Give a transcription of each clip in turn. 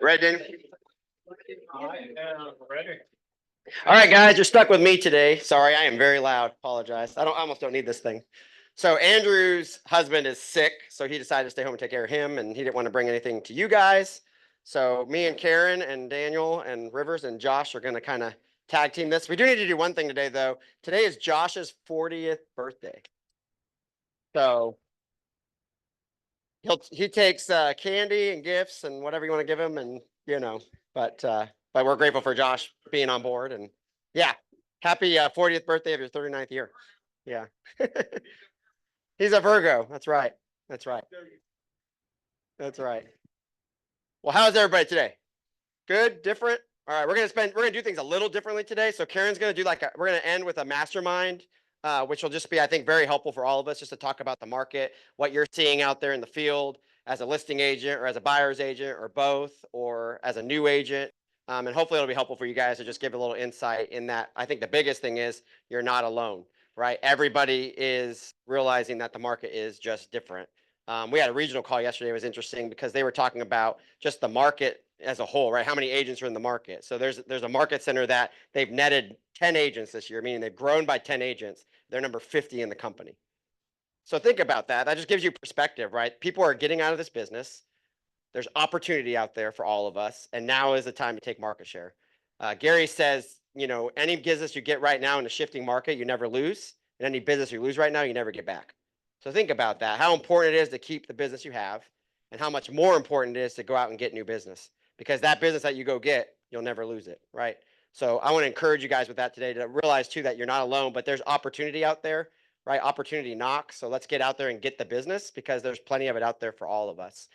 Ready, Daniel? All right, guys, you're stuck with me today. Sorry, I am very loud. Apologize. I almost don't need this thing. So Andrew's husband is sick, so he decided to stay home and take care of him, and he didn't want to bring anything to you guys. So me and Karen and Daniel and Rivers and Josh are going to kind of tag team this. We do need to do one thing today, though. Today is Josh's 40th birthday. So he takes candy and gifts and whatever you want to give him, and but we're grateful for Josh being on board, and yeah, happy 40th birthday of your 39th year. Yeah. He's a Virgo. That's right. That's right. That's right. Well, how's everybody today? Good? Different? All right, we're gonna do things a little differently today. So Karen's gonna do we're gonna end with a mastermind, which will just be, I think, very helpful for all of us just to talk about the market, what you're seeing out there in the field as a listing agent or as a buyer's agent or both, or as a new agent. And hopefully it'll be helpful for you guys to just give a little insight in that. I think the biggest thing is you're not alone, right? Everybody is realizing that the market is just different. We had a regional call yesterday. It was interesting because they were talking about just the market as a whole, right? How many agents are in the market? So there's a market center that they've netted 10 agents this year, meaning they've grown by 10 agents. They're number 50 in the company. So think about that. That just gives you perspective, right? People are getting out of this business. There's opportunity out there for all of us, and now is the time to take market share. Gary says, any business you get right now in a shifting market, you never lose, and any business you lose right now, you never get back. So think about that, how important it is to keep the business you have, and how much more important it is to go out and get new business, because that business that you go get, you'll never lose it, right? So I want to encourage you guys with that today to realize too that you're not alone, but there's opportunity out there, right? Opportunity knocks. So let's get out there and get the business, because there's plenty of it out there for all of us.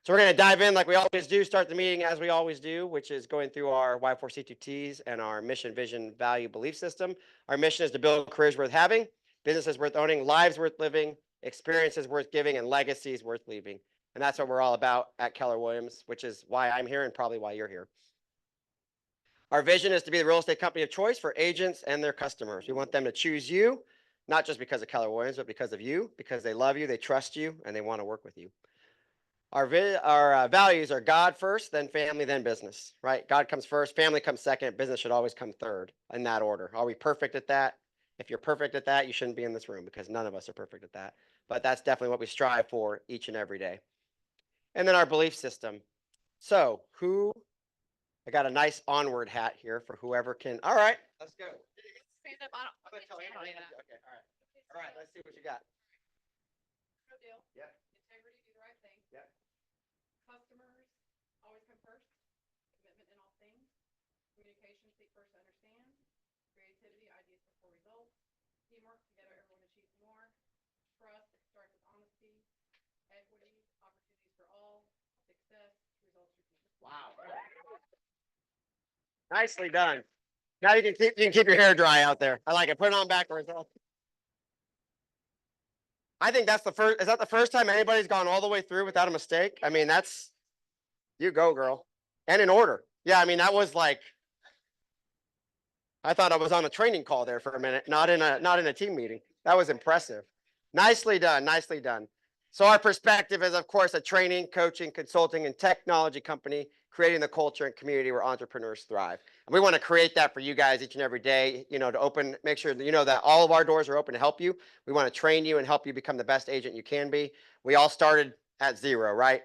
So we're going to dive in like we always do, start the meeting as we always do, which is going through our Y4C2Ts and our mission, vision, value, belief system. Our mission is to build careers worth having, businesses worth owning, lives worth living, experiences worth giving, and legacies worth leaving. And that's what we're all about at Keller Williams, which is why I'm here and probably why you're here. Our vision is to be the real estate company of choice for agents and their customers. We want them to choose you, not just because of Keller Williams, but because of you, because they love you, they trust you, and they want to work with you. Our values are God first, then family, then business, right? God comes first, family comes second, business should always come third, in that order. Are we perfect at that? If you're perfect at that, you shouldn't be in this room, because none of us are perfect at that. But that's definitely what we strive for each and every day. And then our belief system. So I got a nice onward hat here for whoever can. All right, let's go. Stand up. I'm gonna tell you. Okay, all right. All right, let's see what you got. No deal. Yeah. Integrity, do the right thing. Yeah. Customers always come first. Commitment in all things. Communication, seek first to understand. Creativity, ideas before results. Teamwork, together everyone achieves more. Trust, it starts with honesty. Equity, opportunities for all. Success, results repeat. Wow. Nicely done. Now you can keep your hair dry out there. I like it. Put it on backwards. I think that's the first. Is that the first time anybody's gone all the way through without a mistake? I mean, you go, girl. And in order. Yeah, I mean, that was like, I thought I was on a training call there for a minute, not in a team meeting. That was impressive. Nicely done. Nicely done. So our perspective is, of course, a training, coaching, consulting, and technology company, creating the culture and community where entrepreneurs thrive. And we want to create that for you guys each and every day, to make sure that that all of our doors are open to help you. We want to train you and help you become the best agent you can be. We all started at zero, right?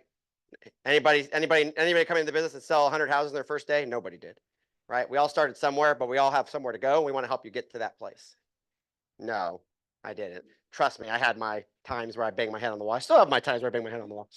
Anybody come into the business and sell 100 houses in their first day? Nobody did, right? We all started somewhere, but we all have somewhere to go. We want to help you get to that place. No, I didn't. Trust me, I had my times where I banged my head on the wall. I still have my times where I bang my head on the wall.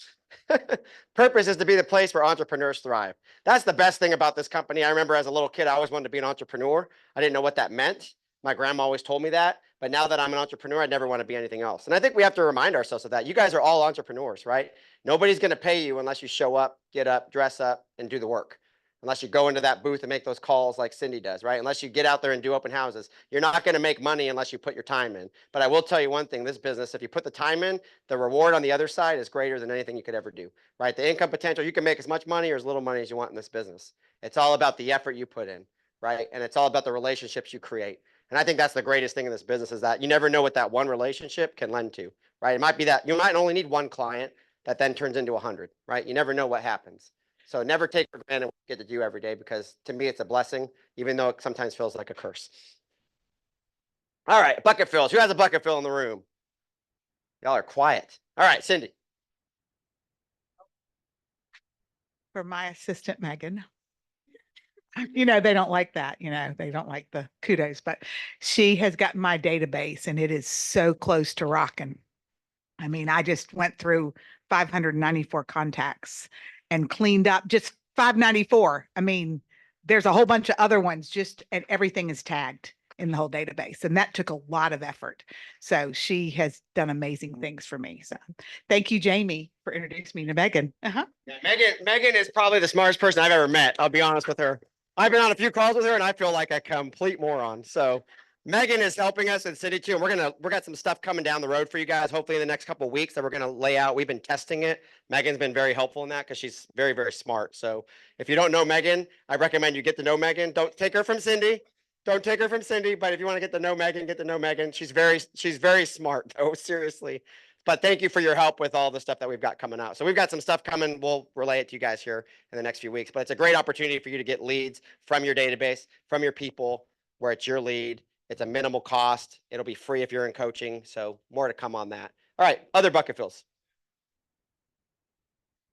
Purpose is to be the place where entrepreneurs thrive. That's the best thing about this company. I remember as a little kid, I always wanted to be an entrepreneur. I didn't know what that meant. My grandma always told me that. But now that I'm an entrepreneur, I never want to be anything else. And I think we have to remind ourselves of that. You guys are all entrepreneurs, right? Nobody's going to pay you unless you show up, get up, dress up, and do the work. Unless you go into that booth and make those calls like Cindy does, right? Unless you get out there and do open houses. You're not going to make money unless you put your time in. But I will tell you one thing, this business, if you put the time in, the reward on the other side is greater than anything you could ever do, right? The income potential, you can make as much money or as little money as you want in this business. It's all about the effort you put in, right? And it's all about the relationships you create. And I think that's the greatest thing in this business is that you never know what that one relationship can lend to, right? It might be that you might only need one client that then turns into 100, right? You never know what happens. So never take for granted what you get to do every day because to me it's a blessing, even though it sometimes feels like a curse. All right, bucket fills. Who has a bucket fill in the room? Y'all are quiet. All right, Cindy. For my assistant, Megan. You know, they don't like that. You know, they don't like the kudos, but she has got my database and it is so close to rocking. I mean, I just went through 594 contacts and cleaned up just 594. I mean, there's a whole bunch of other ones just, and everything is tagged in the whole database. And that took a lot of effort. So she has done amazing things for me. So thank you, Jamie, for introducing me to Megan. Yeah, Megan is probably the smartest person I've ever met. I'll be honest with her. I've been on a few calls with her and I feel like a complete moron. So Megan is helping us in City 2 and we got some stuff coming down the road for you guys, hopefully in the next couple of weeks that we're gonna lay out. We've been testing it. Megan's been very helpful in that because she's very, very smart. So if you don't know Megan, I recommend you get to know Megan. Don't take her from Cindy. Don't take her from Cindy, but if you want to get to know Megan, get to know Megan. She's very smart though, seriously. But thank you for your help with all the stuff that we've got coming out. So we've got some stuff coming. We'll relay it to you guys here in the next few weeks. But it's a great opportunity for you to get leads from your database, from your people, where it's your lead. It's a minimal cost. It'll be free if you're in coaching. So more to come on that. All right, other bucket fills.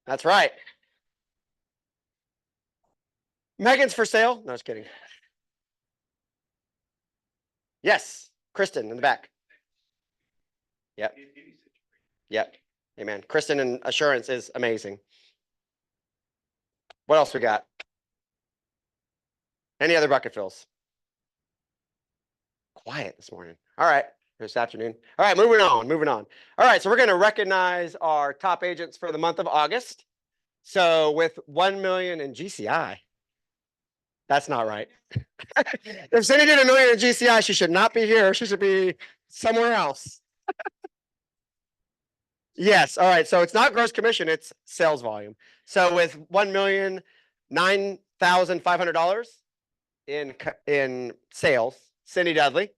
That's right. Megan's for sale. No, just kidding. Yes, Kristen in the back. Yep. Yep. Amen. Kristen and Assurance is amazing. What else we got? Any other bucket fills? Quiet this morning. All right. This afternoon. All right, moving on. All right, so we're going to recognize our top agents for the month of August. So with 1 million in GCI, that's not right. If Cindy did 1 million in GCI, she should not be here. She should be somewhere else. Yes. All right. So it's not gross commission, it's sales volume. So with $1,009,500 in sales, Cindy Dudley.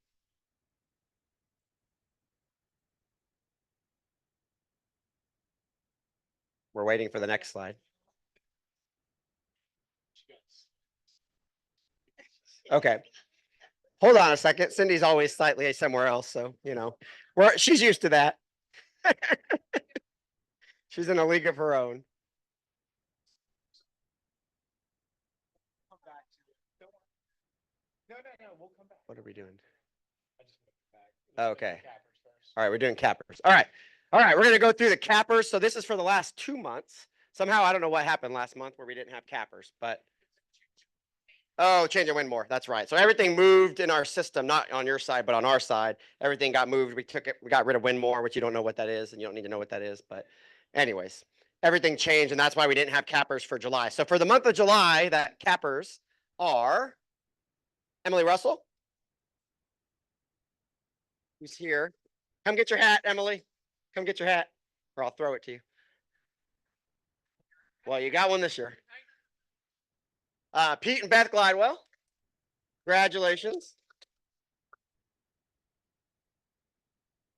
We're waiting for the next slide. Okay. Hold on a second. Cindy's always slightly somewhere else. So, you know, she's used to that. She's in a league of her own. What are we doing? Okay. All right, we're doing cappers. All right. All right, we're going to go through the cappers. So this is for the last 2 months. Somehow, I don't know what happened last month where we didn't have cappers, but oh, change and win more. That's right. So everything moved in our system, not on your side, but on our side. Everything got moved. We got rid of win more, which you don't know what that is, and you don't need to know what that is. But anyways, everything changed, and that's why we didn't have cappers for July. So for the month of July, that cappers are Emily Russell, who's here. Come get your hat, Emily. Come get your hat, or I'll throw it to you. Well, you got one this year. Pete and Beth Glidewell. Congratulations.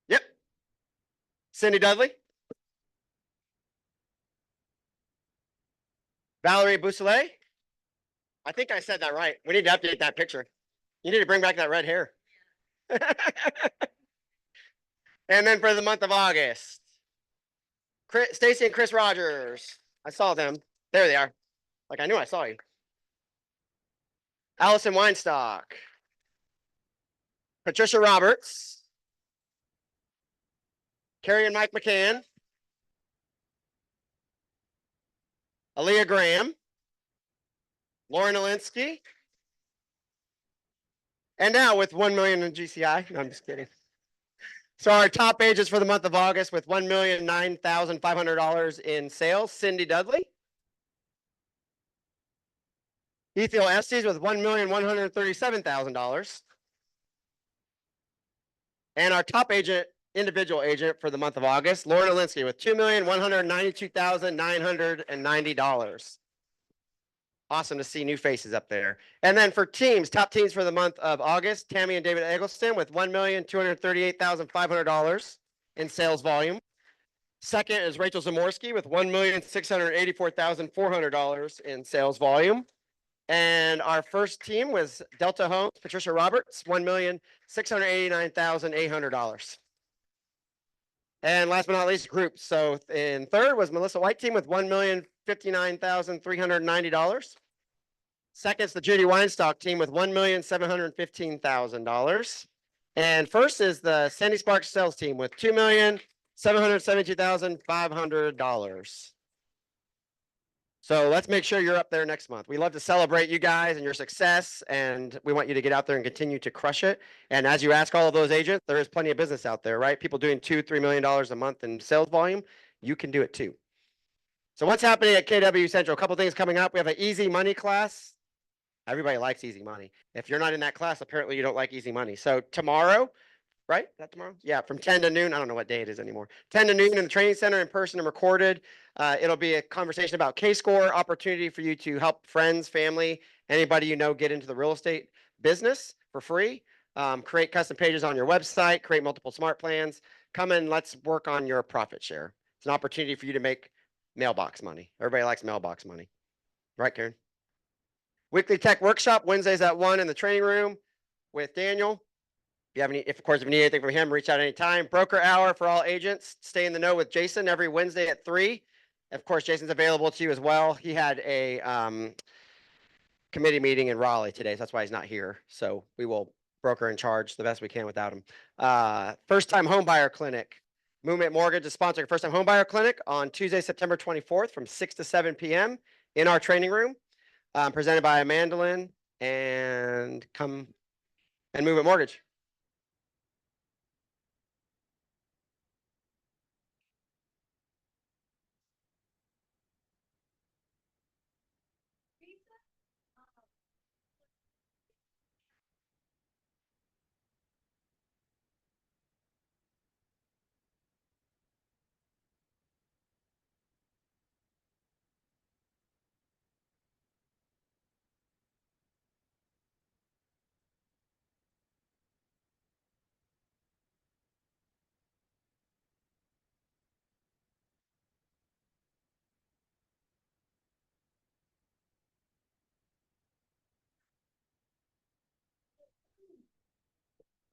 Yep. Cindy Dudley. Valerie Bousselet. I think I said that right. We need to update that picture. You need to bring back that red hair. And then for the month of August, Stacy and Chris Rogers. I saw them. There they are. Like I knew I saw you. Allison Weinstock. Patricia Roberts. Carrie and Mike McCann. Aaliyah Graham. Lauren Alinsky. And now with 1 million in GCI. No, I'm just kidding. So our top agents for the month of August with $1,009,500 in sales, Cindy Dudley. Ethiel Estes with $1,137,000. And our top agent, individual agent for the month of August, Lauren Alinsky with $2,192,990. Awesome to see new faces up there. And then for teams, top teams for the month of August, Tammy and David Eggleston with $1,238,500 in sales volume. Second is Rachel Zamorski with $1,684,400 in sales volume. And our first team was Delta Homes, Patricia Roberts, $1,689,800. And last but not least, groups. So in third was Melissa White team with $1,059,390. Second is the Judy Weinstock team with $1,715,000. And first is the Sandy Sparks sales team with $2,772,500. So let's make sure you're up there next month. We love to celebrate you guys and your success, and we want you to get out there and continue to crush it. And as you ask all of those agents, there is plenty of business out there, right? People doing $2-3 million a month in sales volume. You can do it too. So what's happening at KW Central? A couple things coming up. We have an easy money class. Everybody likes easy money. If you're not in that class, apparently you don't like easy money. So tomorrow, right? Is that tomorrow? Yeah, from 10 to noon. I don't know what day it is anymore. 10 to noon in the training center in person and recorded. It'll be a conversation about K-Score, opportunity for you to help friends, family, anybody you know get into the real estate business for free. Create custom pages on your website, create multiple smart plans. Come in, let's work on your profit share. It's an opportunity for you to make mailbox money. Everybody likes mailbox money. Right, Karen? Weekly tech workshop, Wednesdays at 1 in the training room with Daniel. If you have any, of course, if you need anything from him, reach out anytime. Broker hour for all agents. Stay in the know with Jason every Wednesday at 3. Of course, Jason's available to you as well. He had a committee meeting in Raleigh today, so that's why he's not here. So we will broker in charge the best we can without him. First time home buyer clinic. Movement Mortgage is sponsoring a first time home buyer clinic on Tuesday, September 24th from 6 to 7 p.m. in our training room. Presented by Amandalyn and Movement Mortgage.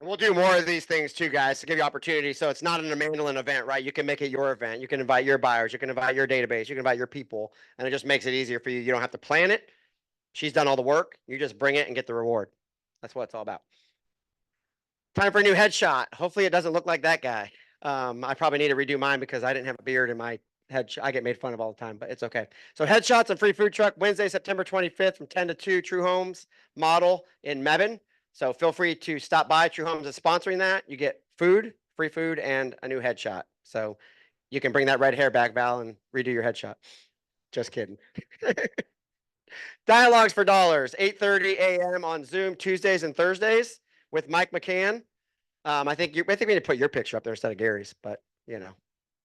And we'll do more of these things too, guys, to give you opportunity. So it's not an Amandalyn event, right? You can make it your event. You can invite your buyers. You can invite your database. You can invite your people. And it just makes it easier for you. You don't have to plan it. She's done all the work. You just bring it and get the reward. That's what it's all about. Time for a new headshot. Hopefully it doesn't look like that guy. I probably need to redo mine because I didn't have a beard in my headshot. I get made fun of all the time, but it's okay. So headshots and free food truck Wednesday, September 25th from 10 to 2, True Homes model in Mebane. So feel free to stop by. True Homes is sponsoring that. You get food, free food, and a new headshot. So you can bring that red hair back, Val, and redo your headshot. Just kidding. Dialogues for Dollars, 8:30 a.m. on Zoom Tuesdays and Thursdays with Mike McCann. I think we need to put your picture up there instead of Gary's, but you know,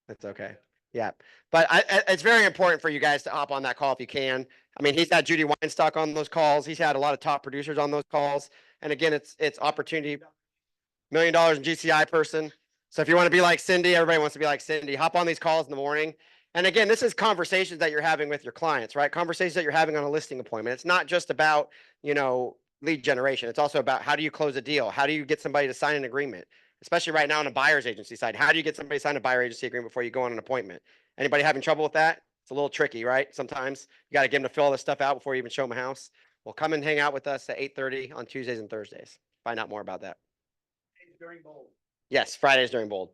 it's okay. Yeah, but it's very important for you guys to hop on that call if you can. I mean, he's had Judy Weinstock on those calls. He's had a lot of top producers on those calls. And again, it's opportunity, $1 million in GCI person. So if you want to be like Cindy, everybody wants to be like Cindy, hop on these calls in the morning. And again, this is conversations that you're having with your clients, right? Conversations that you're having on a listing appointment. It's not just about, lead generation. It's also about how do you close a deal? How do you get somebody to sign an agreement? Especially right now on a buyer's agency side. How do you get somebody to sign a buyer agency agreement before you go on an appointment? Anybody having trouble with that? It's a little tricky, right? Sometimes you got to get them to fill all this stuff out before you even show them a house. Well, come and hang out with us at 8:30 on Tuesdays and Thursdays. Find out more about that. During bold. Yes, Fridays during bold.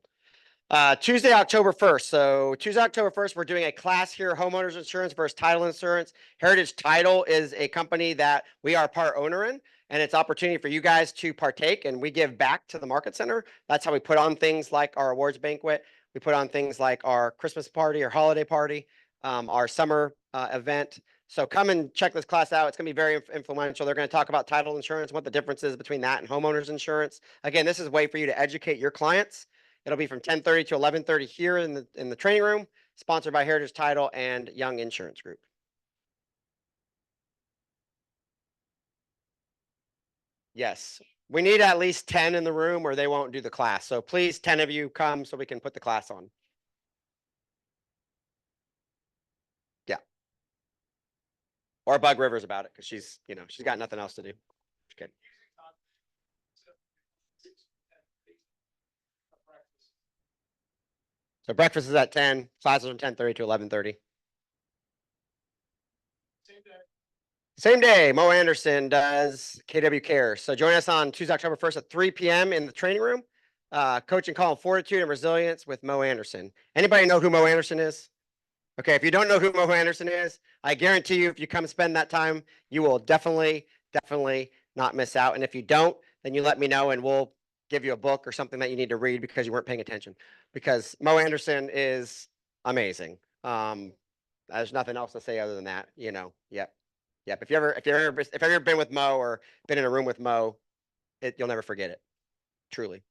Tuesday, October 1st. So Tuesday, October 1st, we're doing a class here, homeowners insurance versus title insurance. Heritage Title is a company that we are part owner in, and it's opportunity for you guys to partake, and we give back to the market center. That's how we put on things like our awards banquet. We put on things like our Christmas party or holiday party, our summer event. So come and check this class out. It's going to be very influential. They're going to talk about title insurance, what the difference is between that and homeowners insurance. Again, this is a way for you to educate your clients. It'll be from 10:30 to 11:30 here in the training room, sponsored by Heritage Title and Young Insurance Group. Yes, we need at least 10 in the room or they won't do the class. So please, 10 of you come so we can put the class on. Yeah. Or bug Rivers about it because she's, she's got nothing else to do. Just kidding. So breakfast is at 10, classes from 10:30 to 11:30. Same day, Mo Anderson does KW Care. So join us on Tuesday, October 1st at 3 p.m. in the training room. Coaching call on fortitude and resilience with Mo Anderson. Anybody know who Mo Anderson is? Okay, if you don't know who Mo Anderson is, I guarantee you, if you come spend that time, you will definitely not miss out. And if you don't, then you let me know and we'll give you a book or something that you need to read because you weren't paying attention. Because Mo Anderson is amazing. There's nothing else to say other than that, Yep. If you ever been with Mo or been in a room with Mo, you'll never forget it. Truly.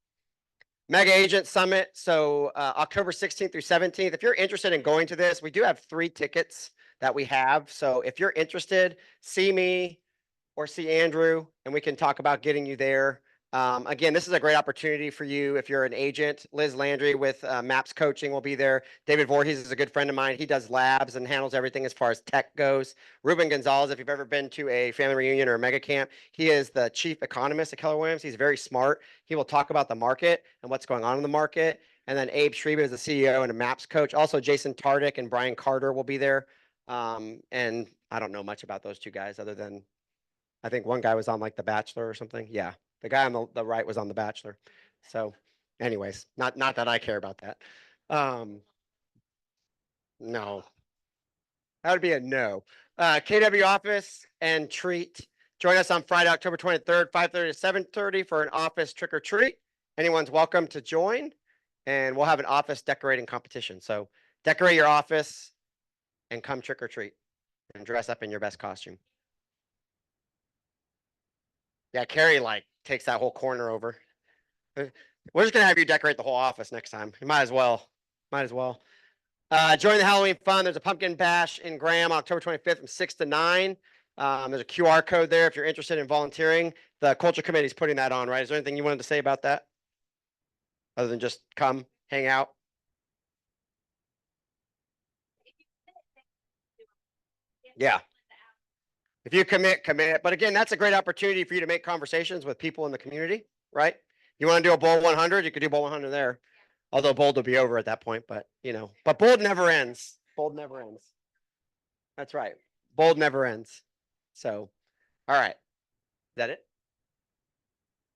Mega Agent Summit. So October 16th through 17th. If you're interested in going to this, we do have 3 tickets that we have. So if you're interested, see me or see Andrew and we can talk about getting you there. Again, this is a great opportunity for you if you're an agent. Liz Landry with MAPS Coaching will be there. David Voorhees is a good friend of mine. He does labs and handles everything as far as tech goes. Ruben Gonzalez, if you've ever been to a family reunion or a mega camp, he is the chief economist at Keller Williams. He's very smart. He will talk about the market and what's going on in the market. And then Abe Shreve is the CEO and a MAPS coach. Also, Jason Tardik and Brian Carter will be there. And I don't know much about those 2 guys other than I think one guy was on like The Bachelor or something. Yeah. The guy on the right was on The Bachelor. So anyways, not that I care about that. No. That would be a no. KW office and treat. Join us on Friday, October 23rd, 5:30 to 7:30 for an office trick or treat. Anyone's welcome to join. And we'll have an office decorating competition. So decorate your office and come trick or treat and dress up in your best costume. Yeah, Carrie takes that whole corner over. We're just gonna have you decorate the whole office next time. You might as well. Join the Halloween fun. There's a pumpkin bash in Graham, October 25th from 6 to 9. There's a QR code there if you're interested in volunteering. The culture committee is putting that on, right? Is there anything you wanted to say about that? Other than just come, hang out? Yeah. If you commit. But again, that's a great opportunity for you to make conversations with people in the community, right? You want to do a Bold 100, you could do Bold 100 there. Although Bold will be over at that point, but but Bold never ends. Bold never ends. That's right. Bold never ends. So, all right. Is that it?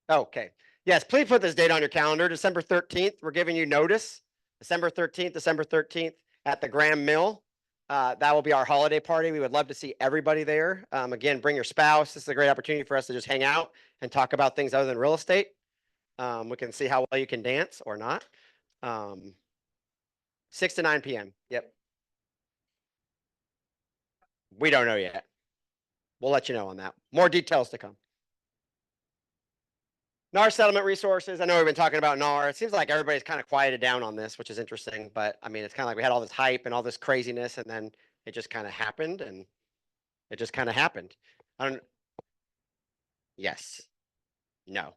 Okay. Yes, please put this date on your calendar. December 13th, we're giving you notice. December 13th at the Graham Mill. That will be our holiday party. We would love to see everybody there. Again, bring your spouse. This is a great opportunity for us to just hang out and talk about things other than real estate. We can see how well you can dance or not. 6 to 9 p.m. Yep. We don't know yet. We'll let you know on that. More details to come. NAR settlement resources. I know we've been talking about NAR. It seems like everybody's kind of quieted down on this, which is interesting. But I mean, it's kind of like we had all this hype and all this craziness, and then it just kind of happened, and it just kind of happened. I don't. Yes. No.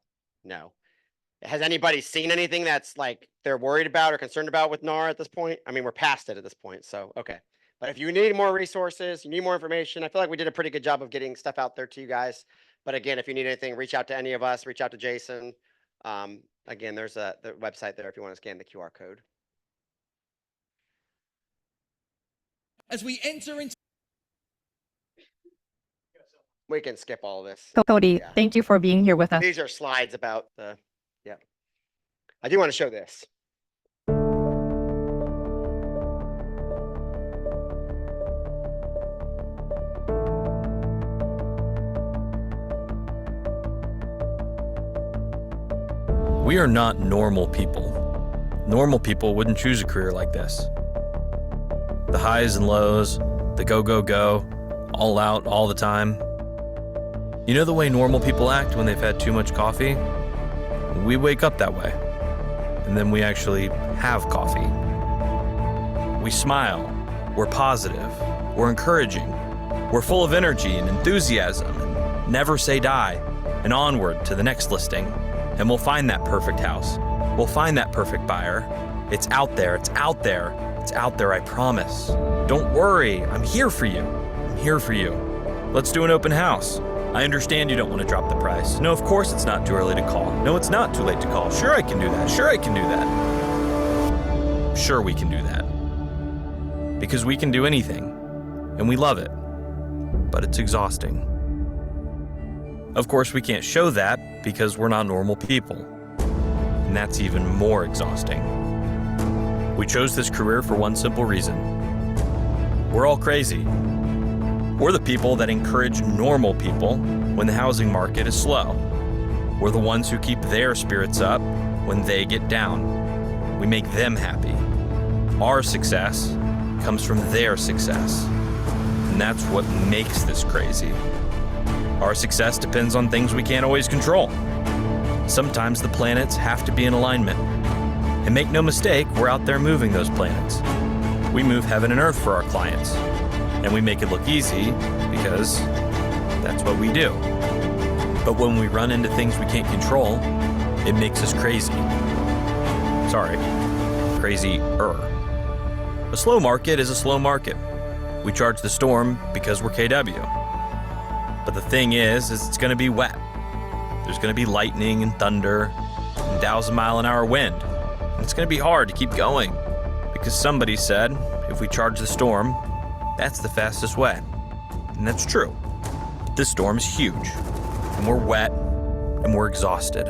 Has anybody seen anything that's like they're worried about or concerned about with NAR at this point? I mean, we're past it at this point. So, okay. But if you need more resources, you need more information, I feel like we did a pretty good job of getting stuff out there to you guys. But again, if you need anything, reach out to any of us, reach out to Jason. Again, there's the website there if you want to scan the QR code. As we enter into We can skip all of this. Cody, Yeah. thank you for being here with us. These are slides about I do want to show this. We are not normal people. Normal people wouldn't choose a career like this. The highs and lows, the go, go, go, all out all the time. You know the way normal people act when they've had too much coffee? We wake up that way. And then we actually have coffee. We smile. We're positive. We're encouraging. We're full of energy and enthusiasm and never say die. and onward to the next listing. And we'll find that perfect house. We'll find that perfect buyer. It's out there. It's out there. It's out there, I promise. Don't worry. I'm here for you. I'm here for you. Let's do an open house. I understand you don't want to drop the price. No, of course it's not too early to call. No, it's not too late to call. Sure, I can do that. Sure, I can do that. Sure, we can do that. Because we can do anything, and we love it. But it's exhausting. Of course, we can't show that because we're not normal people. And that's even more exhausting. We chose this career for one simple reason. We're all crazy. We're the people that encourage normal people when the housing market is slow. We're the ones who keep their spirits up when they get down. We make them happy. Our success comes from their success. And that's what makes this crazy. Our success depends on things we can't always control. Sometimes the planets have to be in alignment. And make no mistake, we're out there moving those planets. We move heaven and earth for our clients. And we make it look easy because that's what we do. But when we run into things we can't control, it makes us crazy. Sorry, crazy-er. A slow market is a slow market. We charge the storm because we're KW. But the thing is it's going to be wet. There's going to be lightning and thunder and 1,000-mile-an-hour wind. And it's going to be hard to keep going because somebody said if we charge the storm, that's the fastest way. And that's true. But this storm is huge, and we're wet, and we're exhausted.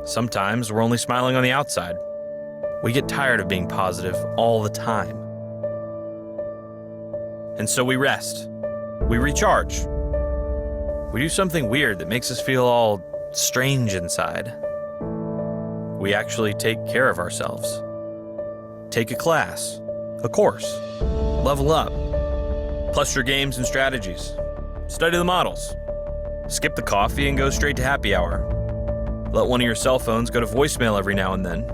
Sometimes we're only smiling on the outside. We get tired of being positive all the time. And so we rest. We recharge. We do something weird that makes us feel all strange inside. We actually take care of ourselves. Take a class, a course, level up. Plus your games and strategies. Study the models. Skip the coffee and go straight to happy hour. Let one of your cell phones go to voicemail every now and then.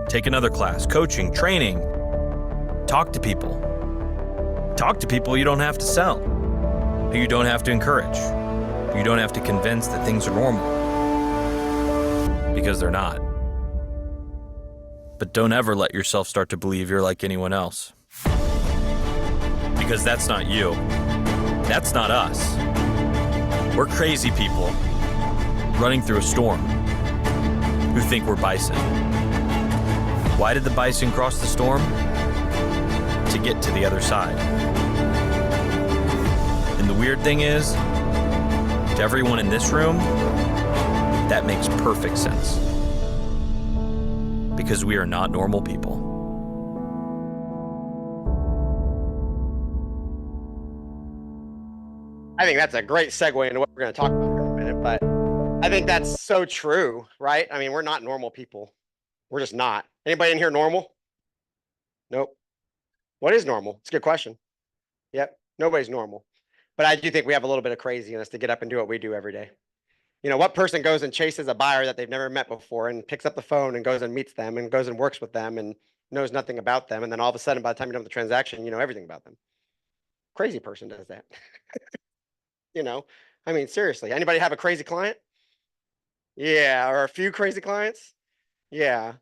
Take another class, coaching, training. Talk to people. Talk to people you don't have to sell, who you don't have to encourage, who you don't have to convince that things are normal. Because they're not. But don't ever let yourself start to believe you're like anyone else. Because that's not you. That's not us. We're crazy people running through a storm who think we're bison. Why did the bison cross the storm? To get to the other side. And the weird thing is, to everyone in this room, that makes perfect sense. Because we are not normal people. I think that's a great segue into what we're going to talk about here in a minute, but I think that's so true, right? I mean, we're not normal people. We're just not. Anybody in here normal? Nope. What is normal? It's a good question. Yep. Nobody's normal. But I do think we have a little bit of craziness to get up and do what we do every day. You know, what person goes and chases a buyer that they've never met before and picks up the phone and goes and meets them and goes and works with them and knows nothing about them. And then all of a sudden, by the time you're done with the transaction, you know everything about them. Crazy person does that. You know, I mean, seriously, anybody have a crazy client? Yeah. Or a few crazy clients? Yeah.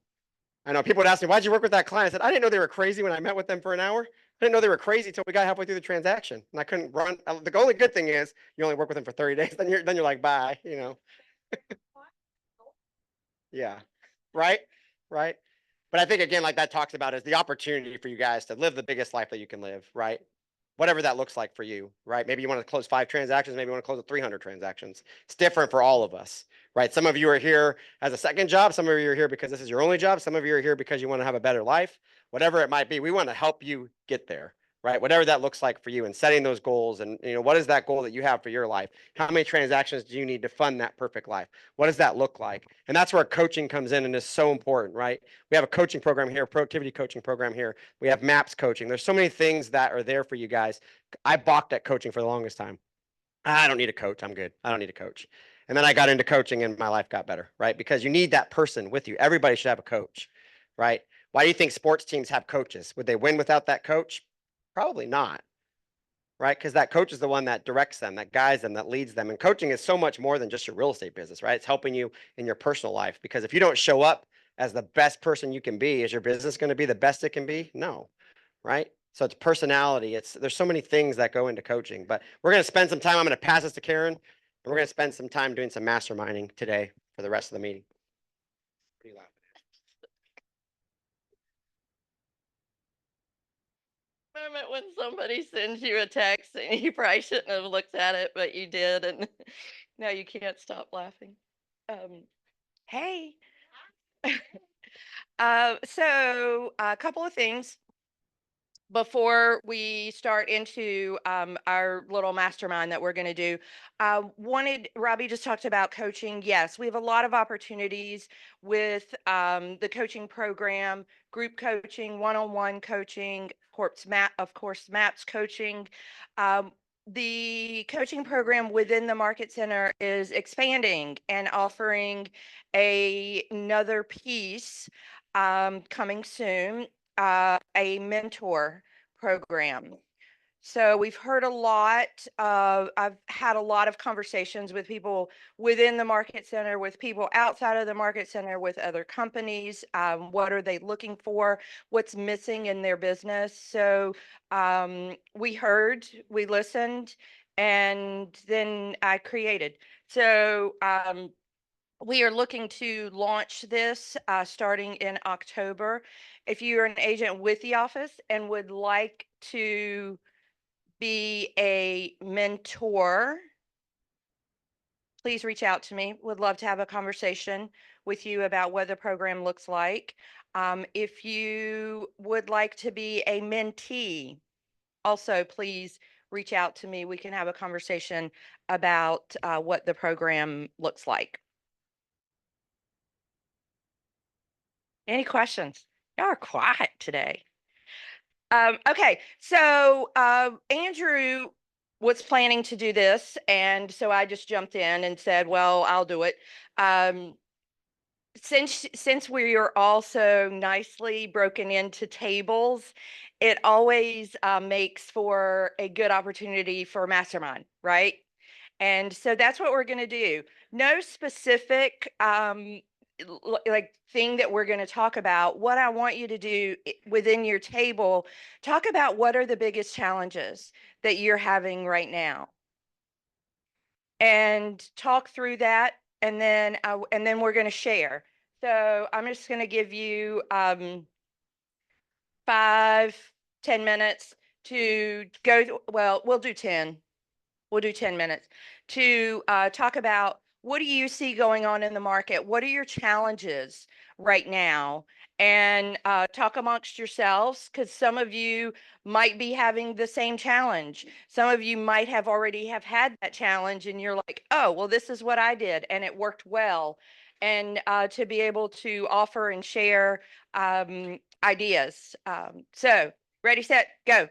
I know people would ask me, why'd you work with that client? I said, I didn't know they were crazy when I met with them for an hour. I didn't know they were crazy till we got halfway through the transaction and I couldn't run. The only good thing is you only work with them for 30 days. Then you're like, bye, you know? Yeah. Right. Right. But I think again, like that talks about is the opportunity for you guys to live the biggest life that you can live. Right. Whatever that looks like for you, right? Maybe you want to close 5 transactions, maybe you want to close 300 transactions. It's different for all of us, right? Some of you are here as a second job. Some of you are here because this is your only job. Some of you are here because you want to have a better life, whatever it might be. We want to help you get there, right? Whatever that looks like for you and setting those goals. And, you know, what is that goal that you have for your life? How many transactions do you need to fund that perfect life? What does that look like? And that's where coaching comes in and is so important, right? We have a coaching program here, productivity coaching program here. We have MAPS coaching. There's so many things that are there for you guys. I balked at coaching for the longest time. I don't need a coach. I'm good. I don't need a coach. And then I got into coaching and my life got better, right? Because you need that person with you. Everybody should have a coach, right? Why do you think sports teams have coaches? Would they win without that coach? Probably not, right? Because that coach is the one that directs them, that guides them, that leads them. And coaching is so much more than just your real estate business, right? It's helping you in your personal life. Because if you don't show up as the best person you can be, is your business going to be the best it can be? No, right? So it's personality. There's so many things that go into coaching. But we're going to spend some time. I'm going to pass this to Karen, and we're going to spend some time doing some masterminding today for the rest of the meeting. What are you laughing Moment when somebody sends you a text and you probably shouldn't have looked at it, but you did, and now you can't stop laughing. Hey. So a couple of things before we start into our little mastermind that we're going to do. Robbie just talked about coaching. Yes, we have a lot of opportunities with the coaching program, group coaching, one-on-one coaching, of course, MAPS coaching. The coaching program within the Market Center is expanding and offering another piece coming soon, a mentor program. So we've heard a lot I've had a lot of conversations with people within the Market Center, with people outside of the Market Center, with other companies. What are they looking for? What's missing in their business? So we heard, we listened, and then I created. So we are looking to launch this starting in October. If you're an agent with the office and would like to be a mentor, please reach out to me. Would love to have a conversation with you about what the program looks like. If you would like to be a mentee, also please reach out to me. We can have a conversation about what the program looks like. Any questions? Y'all are quiet today. Okay, so Andrew was planning to do this, and so I just jumped in and said, well, I'll do it. Since we are also nicely broken into tables, it always makes for a good opportunity for mastermind, right? And so that's what we're going to do. No specific like thing that we're going to talk about. What I want you to do within your table, talk about what are the biggest challenges that you're having right now, and talk through that, and then we're going to share. So I'm just going to give you 5-10 minutes to go. Well, we'll do 10. We'll do 10 minutes to talk about what do you see going on in the market? What are your challenges right now? And talk amongst yourselves, because some of you might be having the same challenge. Some of you might have already have had that challenge and you're like, oh, well, this is what I did and it worked well. And to be able to offer and share ideas. So ready, set, go.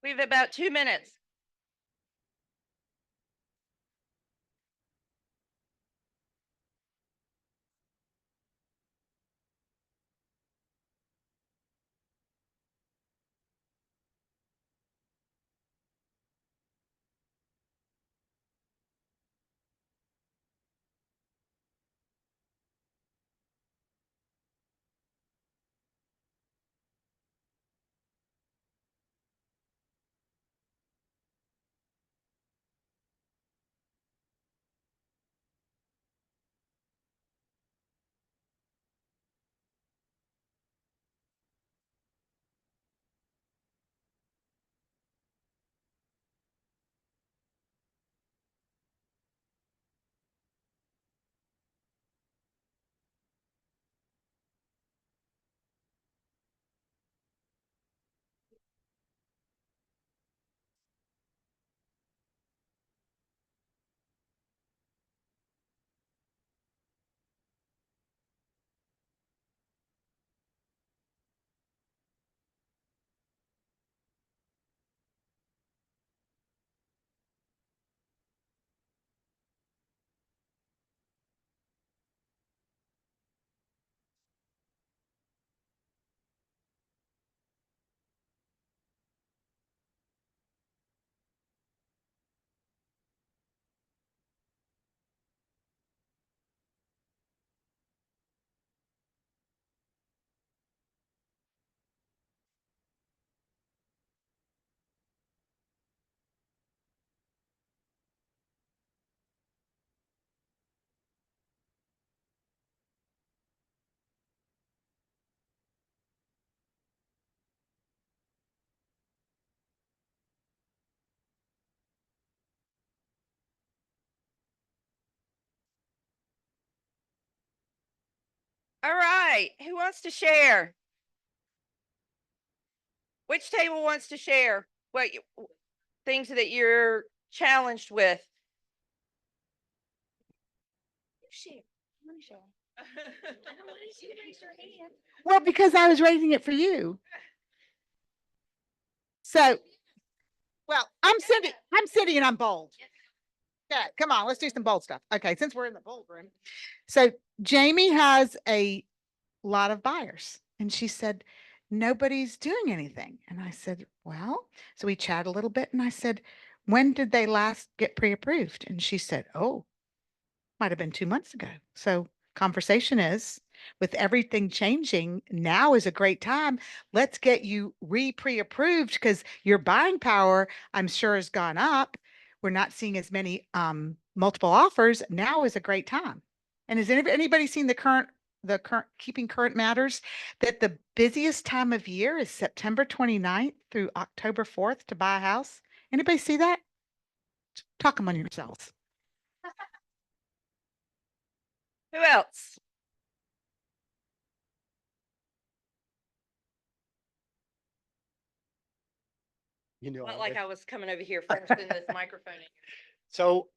We have about 2 minutes. All right, who wants to share? Which table wants to share things that you're challenged with? Share. I wanna share. I don't want to see you raise your hand. Well, because I was raising it for you. So, well, I'm Cindy and I'm bold. Yeah, come on, let's do some bold stuff. Okay, since we're in the bold room. So Jamie has a lot of buyers and she said, nobody's doing anything. And I said, well, so we chat a little bit and I said, when did they last get pre-approved? And she said, oh, might have been 2 months ago. So conversation is, with everything changing, now is a great time. Let's get you pre-approved because your buying power, I'm sure, has gone up. We're not seeing as many multiple offers. Now is a great time. And has anybody seen the current Keeping Current Matters that the busiest time of year is September 29th through October 4th to buy a house? Anybody see that? Talk among yourselves. Who else? You know, Not like I was coming over here first in this microphone. so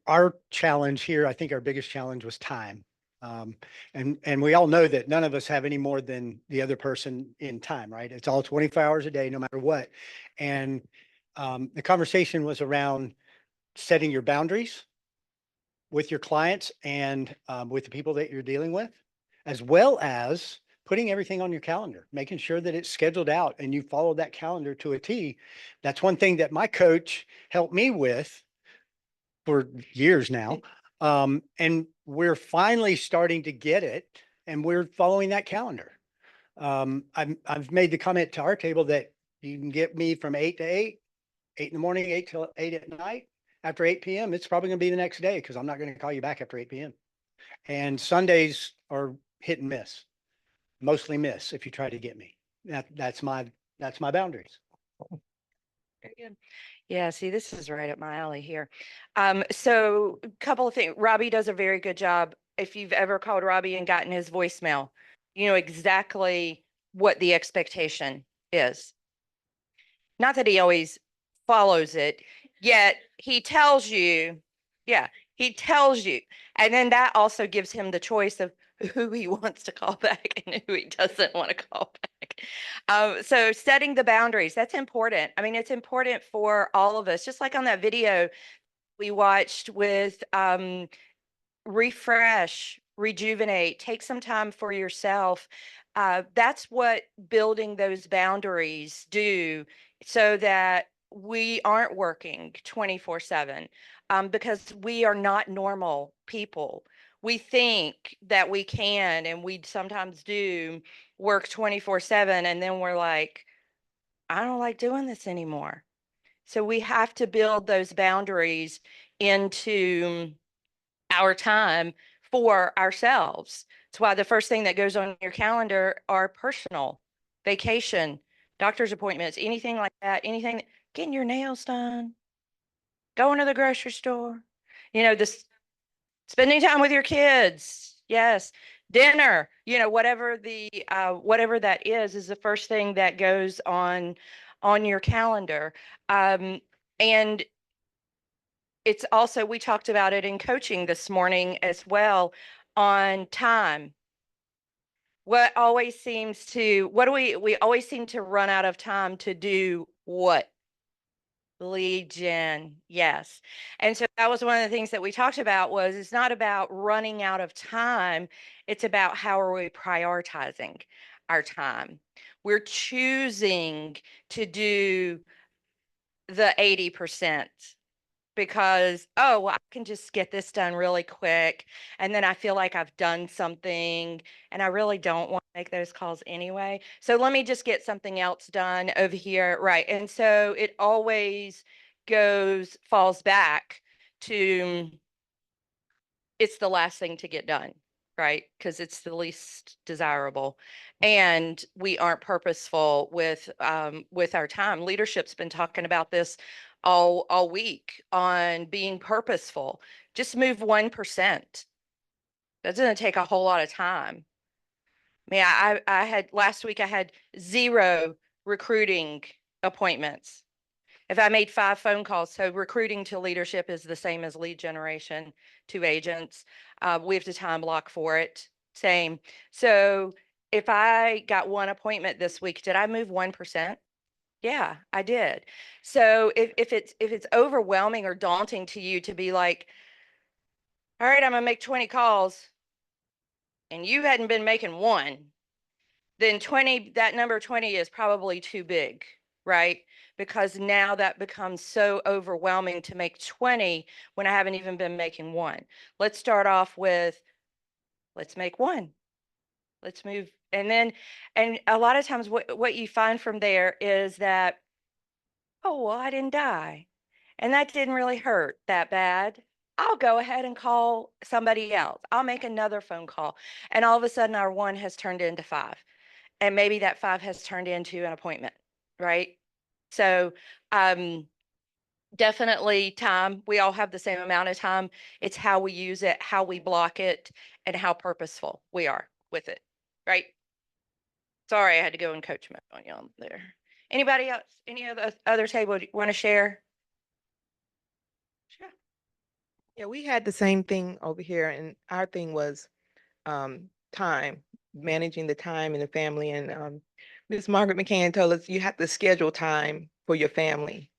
our challenge here, I think our biggest challenge was time. And we all know that none of us have any more than the other person in time, right? It's all 24 hours a day, no matter what. And the conversation was around setting your boundaries with your clients and with the people that you're dealing with, as well as putting everything on your calendar, making sure that it's scheduled out and you follow that calendar to a T. That's one thing that my coach helped me with for years now. And we're finally starting to get it and we're following that calendar. I've made the comment to our table that you can get me from 8 to 8, 8 in the morning, 8 till 8 at night. After 8 p.m., it's probably going to be the next day because I'm not going to call you back after 8 p.m. And Sundays are hit and miss, mostly miss if you try to get me. That's my boundaries. Very good. Yeah, see, this is right up my alley here. So a couple of things. Robbie does a very good job. If you've ever called Robbie and gotten his voicemail, you know exactly what the expectation is. Not that he always follows it, yet he tells you, yeah, he tells you. And then that also gives him the choice of who he wants to call back and who he doesn't want to call back. So setting the boundaries, that's important. I mean, it's important for all of us, just like on that video we watched with refresh, rejuvenate, take some time for yourself. That's what building those boundaries do so that we aren't working 24/7 because we are not normal people. We think that we can, and we sometimes do work 24/7, and then we're like, I don't like doing this anymore. So we have to build those boundaries into our time for ourselves. That's why the first thing that goes on your calendar are personal, vacation, doctor's appointments, anything like that, anything, getting your nails done, going to the grocery store, this spending time with your kids. Yes. Dinner, whatever whatever that is the first thing that goes on your calendar. And it's also, we talked about it in coaching this morning as well on time. What do we always seem to run out of time to do what? Lead gen, yes. And so that was one of the things that we talked about was it's not about running out of time. It's about how are we prioritizing our time. We're choosing to do the 80% because, oh, well, I can just get this done really quick. And then I feel like I've done something and I really don't want to make those calls anyway. So let me just get something else done over here. Right. And so it always falls back to it's the last thing to get done. Right. Because it's the least desirable. And we aren't purposeful with our time. Leadership's been talking about this all week on being purposeful. Just move 1%. That doesn't take a whole lot of time. I mean, I had last week I had 0 recruiting appointments. If I made 5 phone calls, so recruiting to leadership is the same as lead generation to agents. We have to time block for it. Same. So if I got 1 appointment this week, did I move 1%? Yeah, I did. So if it's overwhelming or daunting to you to be like, all right, I'm gonna make 20 calls, and you hadn't been making 1, then that number 20 is probably too big, right? Because now that becomes so overwhelming to make 20 when I haven't even been making 1. Let's start off with, let's make 1. Let's move. And a lot of times what you find from there is that, oh, well, I didn't die. And that didn't really hurt that bad. I'll go ahead and call somebody else. I'll make another phone call. And all of a sudden, our 1 has turned into 5. And maybe that 5 has turned into an appointment, right? So definitely time. We all have the same amount of time. It's how we use it, how we block it, and how purposeful we are with it, right? Sorry, I had to go in coach mode on you on there. Anybody else? Any other table want to share? Sure. Yeah, we had the same thing over here, and our thing was time, managing the time in the family. And Ms. Margaret McCann told us you have to schedule time for your family,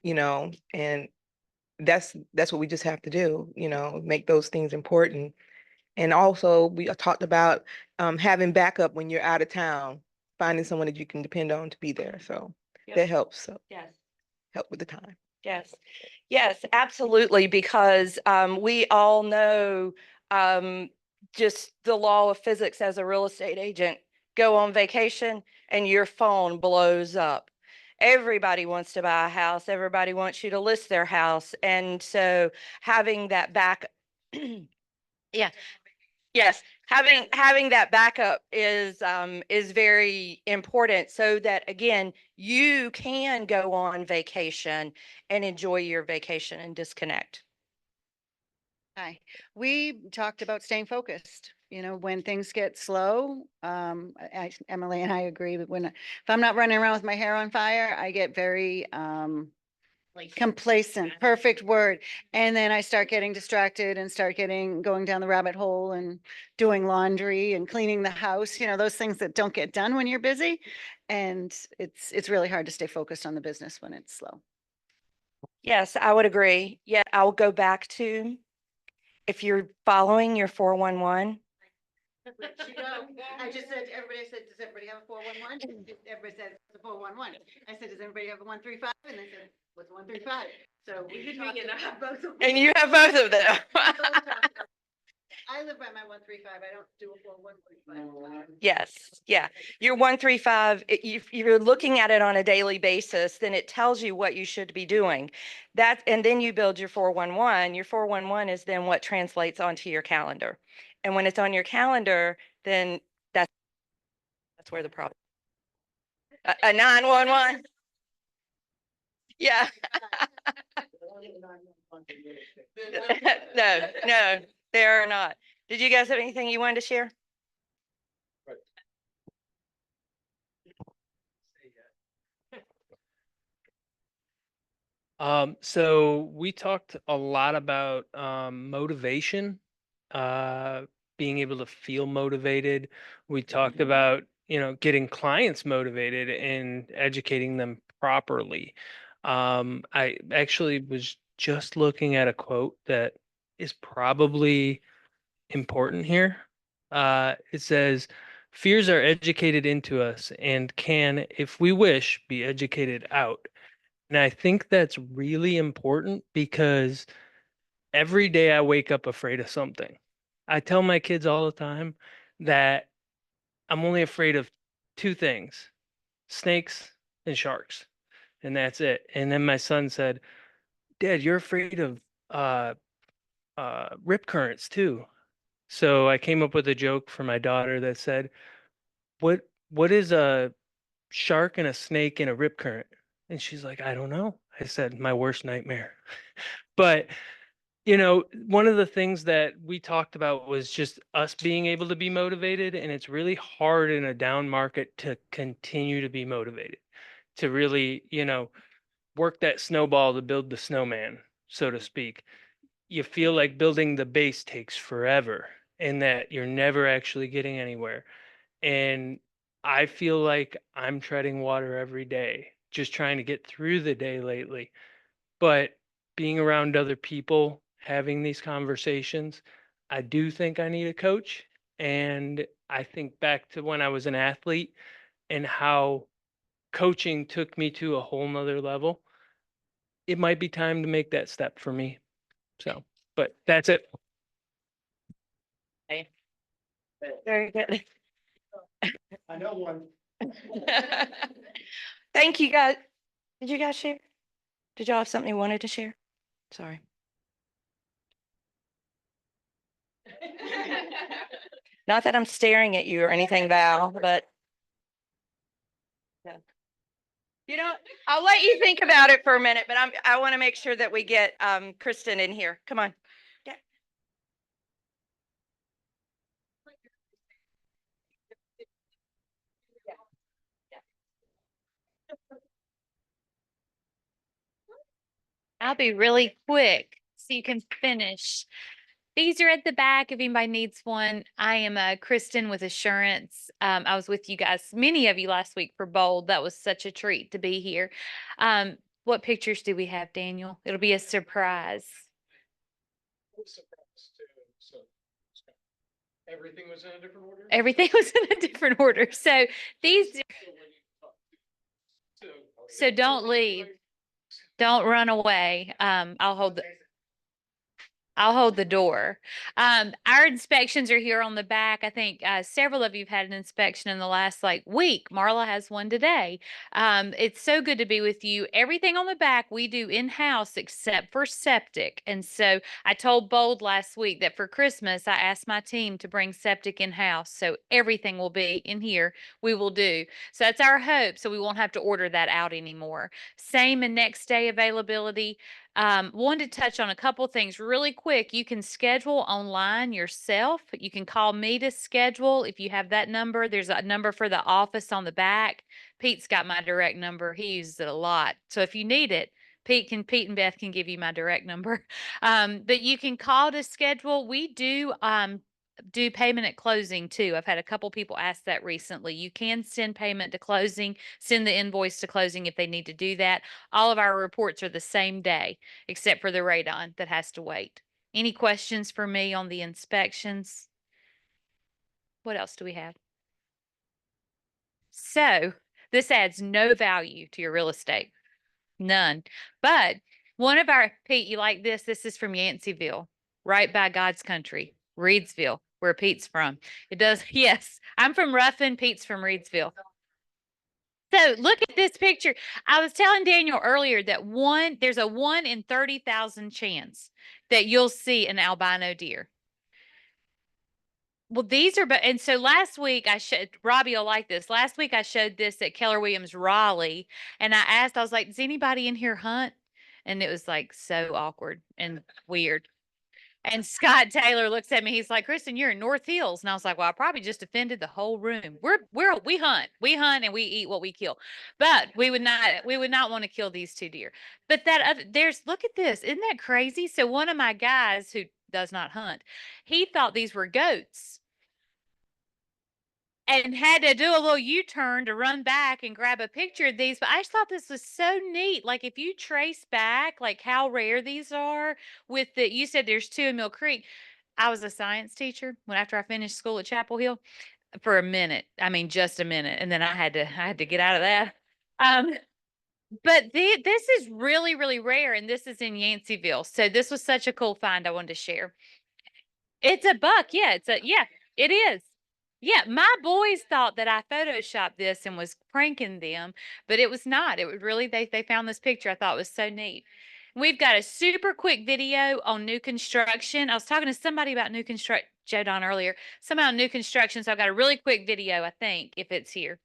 and that's what we just have to do, make those things important. And also, we talked about having backup when you're out of town, finding someone that you can depend on to be there. So Yep. that helps. So Yes. help with the time. Yes, yes, absolutely, because we all know just the law of physics as a real estate agent. Go on vacation and your phone blows up. Everybody wants to buy a house. Everybody wants you to list their house. And so having that back, yeah, yes, having that backup is very important so that again, you can go on vacation and enjoy your vacation and disconnect. Hi, we talked about staying focused, when things get slow, Emily and I agree that if I'm not running around with my hair on fire, I get very, complacent, perfect word. And then I start getting distracted and going down the rabbit hole and doing laundry and cleaning the house, those things that don't get done when you're busy. And it's really hard to stay focused on the business when it's slow. Yes, I would agree. Yeah, I'll go back to, if you're following your 411, I just said, everybody said, does everybody have a 411? Everybody said it's a 411. I said, does everybody have a 135? And they said, what's 135? So we did have both of them. and you have both of them. I live by my 135. I don't do a 415. Yes, yeah. Your 135, if you're looking at it on a daily basis, then it tells you what you should be doing. That, and then you build your 411. Your 411 is then what translates onto your calendar. And when it's on your calendar, then that's where the problem. A 911. Yeah. No, they are not. Did you guys have anything you wanted to share? So we talked a lot about motivation, being able to feel motivated. We talked about, getting clients motivated and educating them properly. I actually was just looking at a quote that is probably important here. It says, fears are educated into us and can, if we wish, be educated out. And I think that's really important because every day I wake up afraid of something. I tell my kids all the time that I'm only afraid of two things: snakes and sharks. And that's it. And then my son said, Dad, you're afraid of rip currents too. So I came up with a joke for my daughter that said, what is a shark and a snake in a rip current? And she's like, I don't know. I said, my worst nightmare. But, one of the things that we talked about was just us being able to be motivated. And it's really hard in a down market to continue to be motivated, to really, work that snowball to build the snowman, so to speak. You feel like building the base takes forever and that you're never actually getting anywhere. And I feel like I'm treading water every day, just trying to get through the day lately. But being around other people, having these conversations, I do think I need a coach. And I think back to when I was an athlete and how coaching took me to a whole nother level. It might be time to make that step for me. So, but that's it. Very good. I know one. Thank you, guys. Did you guys share? Did y'all have something you wanted to share? Sorry. Not that I'm staring at you or anything, Val, but I'll let you think about it for a minute, but I want to make sure that we get Kristen in here. Come on. Yeah. I'll be really quick so you can finish. These are at the back if anybody needs one. I am Kristen with Assurance. I was with you guys, many of you last week for Bold. That was such a treat to be here. What pictures do we have, Daniel? It'll be a surprise. Everything was in a different order? Everything was in a different order. So these, so don't leave. Don't run away. I'll hold the door. Our inspections are here on the back. I think several of you have had an inspection in the last week. Marla has one today. It's so good to be with you. Everything on the back we do in-house except for septic. And so I told Bold last week that for Christmas, I asked my team to bring septic in-house. So everything will be in here. We will do. So that's our hope. So we won't have to order that out anymore. Same and next day availability. Wanted to touch on a couple things really quick. You can schedule online yourself. You can call me to schedule. If you have that number, there's a number for the office on the back. Pete's got my direct number. He uses it a lot. So if you need it, Pete and Beth can give you my direct number. But you can call to schedule. We do payment at closing too. I've had a couple people ask that recently. You can send payment to closing, send the invoice to closing if they need to do that. All of our reports are the same day, except for the radon that has to wait. Any questions for me on the inspections? What else do we have? So this adds no value to your real estate. None. But one of our, Pete, you like this? This is from Yanceyville, right by God's country, Reedsville, where Pete's from. It does. Yes. I'm from Ruffin. Pete's from Reedsville. So look at this picture. I was telling Daniel earlier that there's a 1 in 30,000 chance that you'll see an albino deer. Well, these are, and so last week I showed, Robbie will like this. Last week I showed this at Keller Williams Raleigh, and I was like, does anybody in here hunt? And it was like so awkward and weird. And Scott Taylor looks at me. He's like, Kristen, you're in North Hills. And I was like, well, I probably just offended the whole room. We hunt and we eat what we kill, but we would not want to kill these two deer. But look at this. Isn't that crazy? So one of my guys who does not hunt, he thought these were goats and had to do a little U-turn to run back and grab a picture of these. But I just thought this was so neat. Like if you trace back like how rare these are you said there's 2 in Mill Creek. I was a science teacher after I finished school at Chapel Hill for a minute. I mean, just a minute. And then I had to get out of that. But this is really, really rare. And this is in Yanceyville. So this was such a cool find I wanted to share. It's a buck. Yeah, it is. Yeah, my boys thought that I photoshopped this and was pranking them, but it was not. It was really, they found this picture. I thought it was so neat. We've got a super quick video on new construction. I was talking to somebody about new construction, Joe Don earlier, somehow new construction. So I've got a really quick video, I think, if it's here.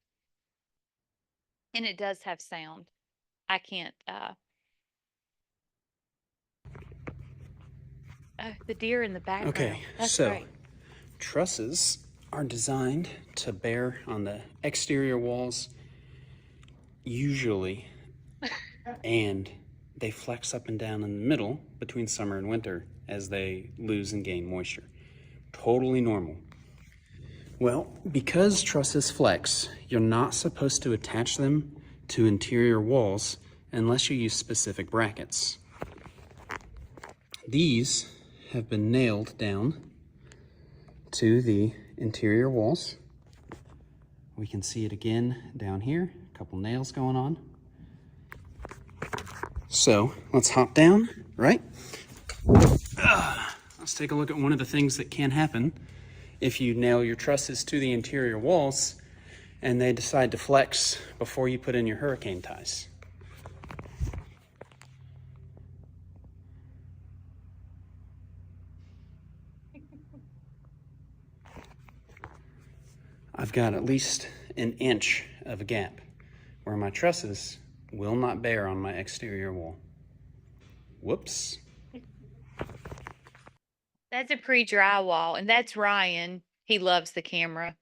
And it does have sound. I can't, the deer in the background. Okay, That's so great. trusses are designed to bear on the exterior walls usually, and they flex up and down in the middle between summer and winter as they lose and gain moisture. Totally normal. Well, because trusses flex, you're not supposed to attach them to interior walls unless you use specific brackets. These have been nailed down to the interior walls. We can see it again down here, a couple nails going on. So let's hop down, right? Let's take a look at one of the things that can happen if you nail your trusses to the interior walls and they decide to flex before you put in your hurricane ties. I've got at least an inch of a gap where my trusses will not bear on my exterior wall. Whoops. That's a pre-drywall, and that's Ryan. He loves the camera.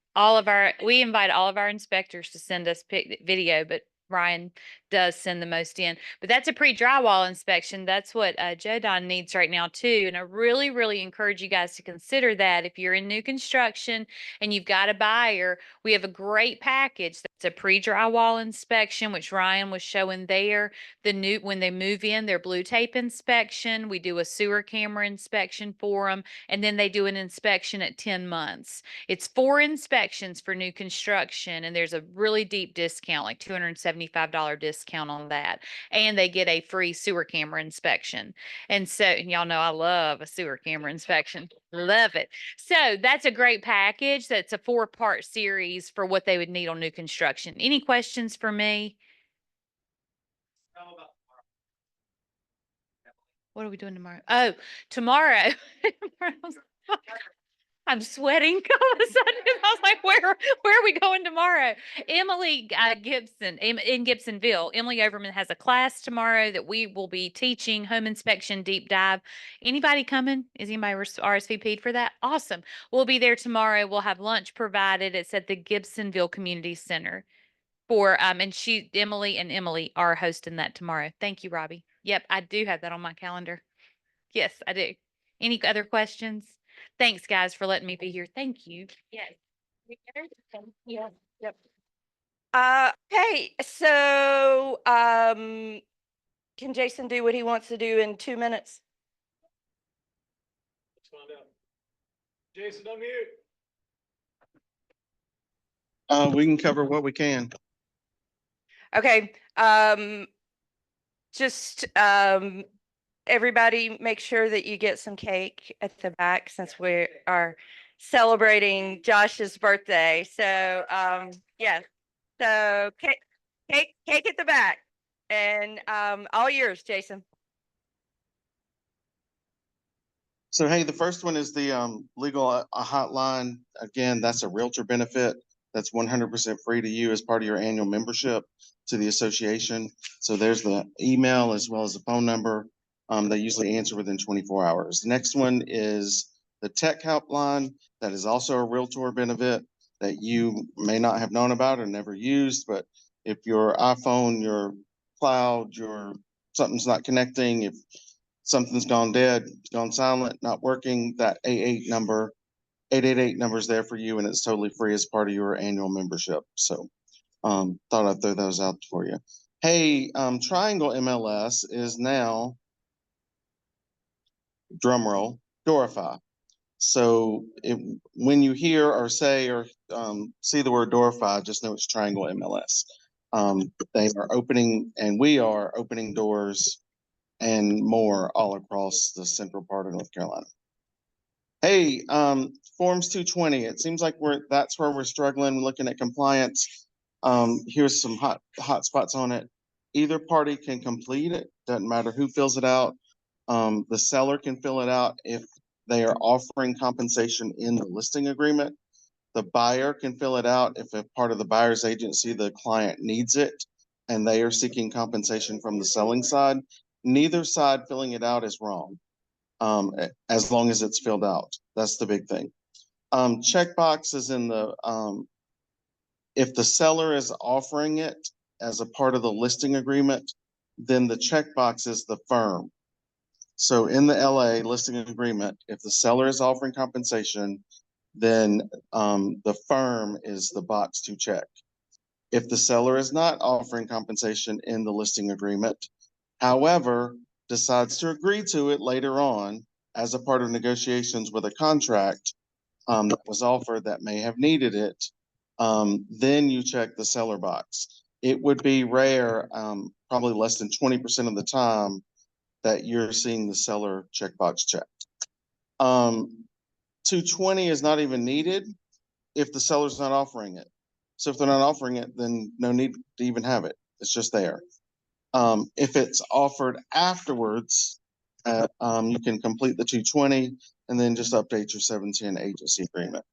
We invite all of our inspectors to send us video, but Ryan does send the most in. But that's a pre-drywall inspection. That's what Joe Don needs right now too. And I really, really encourage you guys to consider that. If you're in new construction and you've got a buyer, we have a great package. That's a pre-drywall inspection, which Ryan was showing there. When they move in, their blue tape inspection. We do a sewer camera inspection for them. And then they do an inspection at 10 months. It's 4 inspections for new construction. And there's a really deep discount, like $275 discount on that. And they get a free sewer camera inspection. And so, and y'all know I love a sewer camera inspection. Love it. So that's a great package. That's a 4-part series for what they would need on new construction. Any questions for me? What are we doing tomorrow? Oh, tomorrow. I'm sweating all of a sudden. I was like, where are we going tomorrow? Emily Gibson in Gibsonville. Emily Overman has a class tomorrow that we will be teaching home inspection deep dive. Anybody coming? Is anybody RSVP'd for that? Awesome. We'll be there tomorrow. We'll have lunch provided. It's at the Gibsonville Community Center. And Emily are hosting that tomorrow. Thank you, Robbie. Yep, I do have that on my calendar. Yes, I do. Any other questions? Thanks, guys, for letting me be here. Thank you. Yes. Yeah. Yep. Okay, so, can Jason do what he wants to do in 2 minutes? Let's find out. Jason, unmute. We can cover what we can. Okay, just, everybody make sure that you get some cake at the back since we are celebrating Josh's birthday. So, yeah. So cake at the back and, all yours, Jason. So, hey, the first one is the legal hotline. Again, that's a realtor benefit. That's 100% free to you as part of your annual membership to the association. So there's the email as well as the phone number. They usually answer within 24 hours. The next one is the tech helpline. That is also a realtor benefit that you may not have known about or never used. But if your iPhone, your cloud, something's not connecting, if something's gone dead, gone silent, not working, that 888 number is there for you, and it's totally free as part of your annual membership. So thought I'd throw those out for you. Hey, Triangle MLS is now, drum roll, Dorify. So when you hear or say or see the word Dorify, just know it's Triangle MLS. They are opening, and we are opening doors and more all across the central part of North Carolina. Hey, Forms 220, it seems like that's where we're struggling looking at compliance. Here's some hot spots on it. Either party can complete it, doesn't matter who fills it out. The seller can fill it out if they are offering compensation in the listing agreement. The buyer can fill it out if a part of the buyer's agency, the client needs it, and they are seeking compensation from the selling side. Neither side filling it out is wrong, as long as it's filled out. That's the big thing. Checkbox is in the, if the seller is offering it as a part of the listing agreement, then the checkbox is the firm. So in the LA listing agreement, if the seller is offering compensation, then the firm is the box to check. If the seller is not offering compensation in the listing agreement, however, decides to agree to it later on as a part of negotiations with a contract that was offered that may have needed it, then you check the seller box. It would be rare, probably less than 20% of the time, that you're seeing the seller checkbox checked. 220 is not even needed if the seller's not offering it. So if they're not offering it, then no need to even have it. It's just there. If it's offered afterwards, you can complete the 220 and then just update your 710 agency agreement.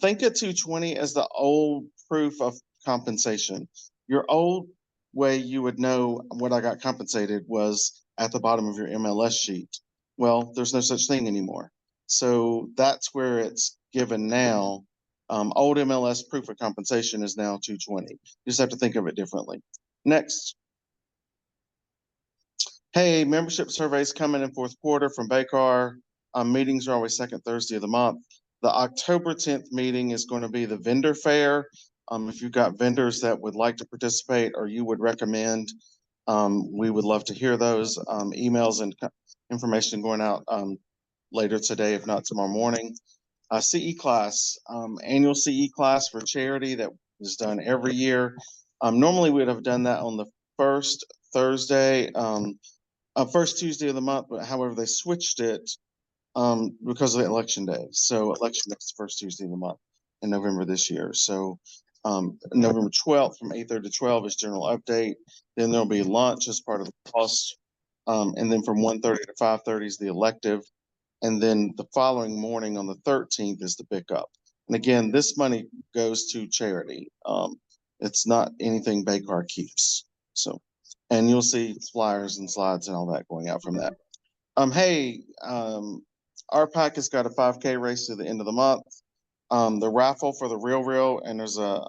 Think of 220 as the old proof of compensation. Your old way you would know what I got compensated was at the bottom of your MLS sheet. Well, there's no such thing anymore. So that's where it's given now. Old MLS proof of compensation is now 220. You just have to think of it differently. Next. Hey, membership surveys coming in fourth quarter from BayCar. Meetings are always second Thursday of the month. The October 10th meeting is going to be the vendor fair. If you've got vendors that would like to participate or you would recommend, we would love to hear those. Emails and information going out later today, if not tomorrow morning. CE class, annual CE class for charity that is done every year. Normally we would have done that on the first Tuesday of the month, but however, they switched it because of the election day. So election day is the first Tuesday of the month in November this year. So November 12th from 8:30 to 12 is general update. Then there'll be lunch as part of the cost. And then from 1:30 to 5:30 is the elective. And then the following morning on the 13th is the pickup. And again, this money goes to charity. It's not anything BayCar keeps. So, and you'll see flyers and slides and all that going out from that. Hey, RPAC has got a 5K race to the end of the month. The raffle for the Real, and there's a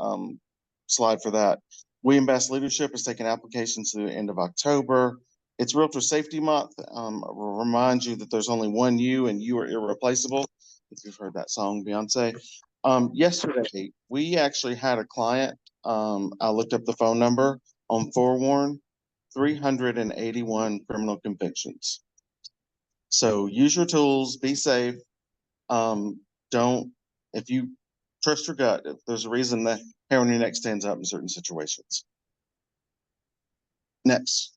slide for that. William Bass Leadership is taking applications to the end of October. It's Realtor Safety Month. I will remind you that there's only one you and you are irreplaceable. If you've heard that song, Beyonce. Yesterday, we actually had a client. I looked up the phone number on Forewarn, 381 criminal convictions. So use your tools, be safe. If you trust your gut, if there's a reason that hair on your neck stands up in certain situations. Next.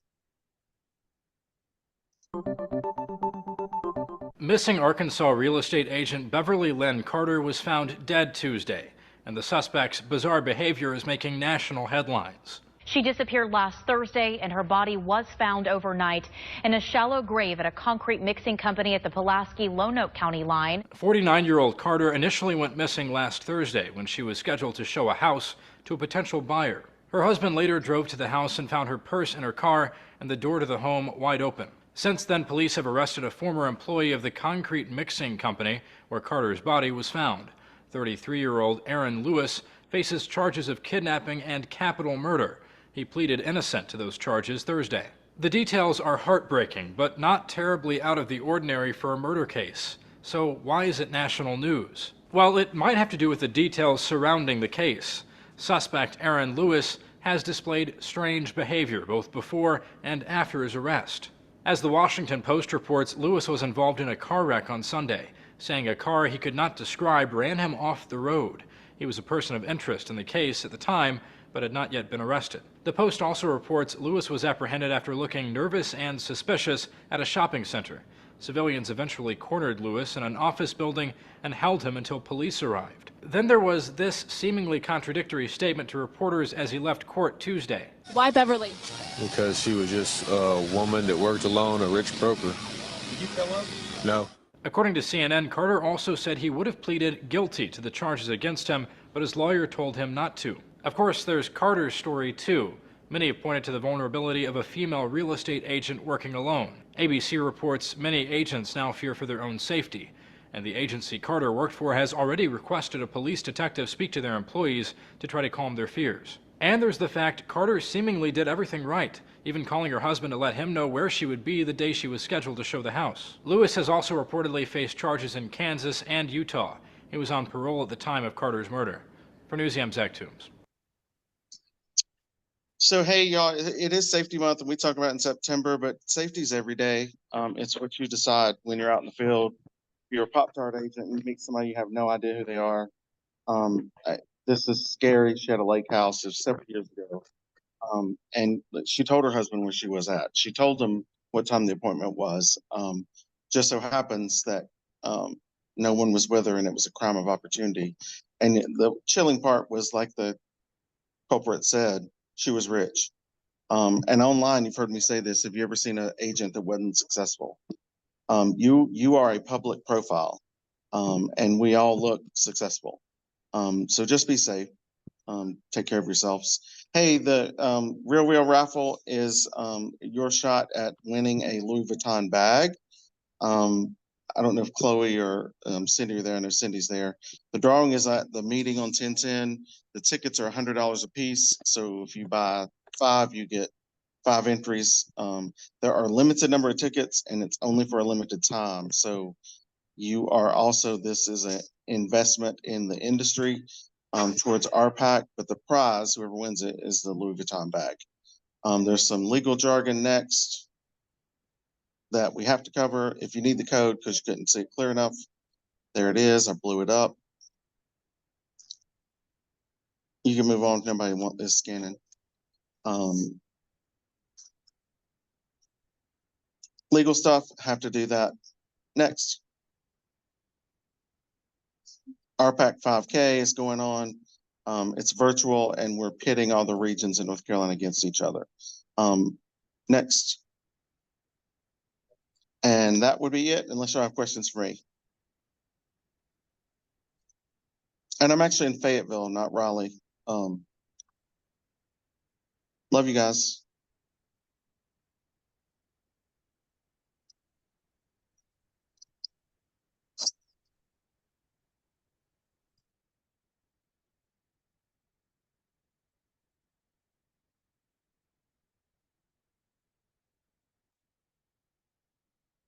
Missing Arkansas real estate agent Beverly Lynn Carter was found dead Tuesday, and the suspect's bizarre behavior is making national headlines. She disappeared last Thursday, and her body was found overnight in a shallow grave at a concrete mixing company at the Pulaski-Lonoke County line. 49-year-old Carter initially went missing last Thursday when she was scheduled to show a house to a potential buyer. Her husband later drove to the house and found her purse in her car and the door to the home wide open. Since then, police have arrested a former employee of the concrete mixing company where Carter's body was found. 33-year-old Aaron Lewis faces charges of kidnapping and capital murder. He pleaded innocent to those charges Thursday. The details are heartbreaking, but not terribly out of the ordinary for a murder case. So why is it national news? Well, it might have to do with the details surrounding the case. Suspect Aaron Lewis has displayed strange behavior both before and after his arrest. As the Washington Post reports, Lewis was involved in a car wreck on Sunday, saying a car he could not describe ran him off the road. He was a person of interest in the case at the time, but had not yet been arrested. The Post also reports Lewis was apprehended after looking nervous and suspicious at a shopping center. Civilians eventually cornered Lewis in an office building and held him until police arrived. Then there was this seemingly contradictory statement to reporters as he left court Tuesday. Why Beverly? Because she was just a woman that worked alone, a rich broker. Did you fill up? No. According to CNN, Carter also said he would have pleaded guilty to the charges against him, but his lawyer told him not to. Of course, there's Carter's story too. Many have pointed to the vulnerability of a female real estate agent working alone. ABC reports many agents now fear for their own safety, and the agency Carter worked for has already requested a police detective speak to their employees to try to calm their fears. And there's the fact Carter seemingly did everything right, even calling her husband to let him know where she would be the day she was scheduled to show the house. Lewis has also reportedly faced charges in Kansas and Utah. He was on parole at the time of Carter's murder. For Newsy, Zach Toombs. So, hey, y'all, it is Safety Month, and we talk about it in September, but safety's every day. It's what you decide when you're out in the field. If you're a Pop-Tart agent and you meet somebody, you have no idea who they are. This is scary. She had a lake house several years ago. And she told her husband where she was at. She told him what time the appointment was. Just so happens that no one was with her, and it was a crime of opportunity. And the chilling part was, like the culprit said, she was rich. And online, you've heard me say this. Have you ever seen an agent that wasn't successful? You are a public profile, and we all look successful. So just be safe. Take care of yourselves. Hey, the Real Wheel raffle is your shot at winning a Louis Vuitton bag. I don't know if Chloe or Cindy are there. I know Cindy's there. The drawing is at the meeting on 10/10. The tickets are $100 a piece. So if you buy 5, you get 5 entries. There are a limited number of tickets, and it's only for a limited time. So you are also, this is an investment in the industry towards RPAC, but the prize, whoever wins it, is the Louis Vuitton bag. There's some legal jargon next that we have to cover. If you need the code because you couldn't see it clear enough, there it is. I blew it up. You can move on if nobody want this scanning. Legal stuff, have to do that next. RPAC 5K is going on. It's virtual, and we're pitting all the regions in North Carolina against each other. Next. And that would be it, unless you have questions for me. And I'm actually in Fayetteville, not Raleigh. Love you guys.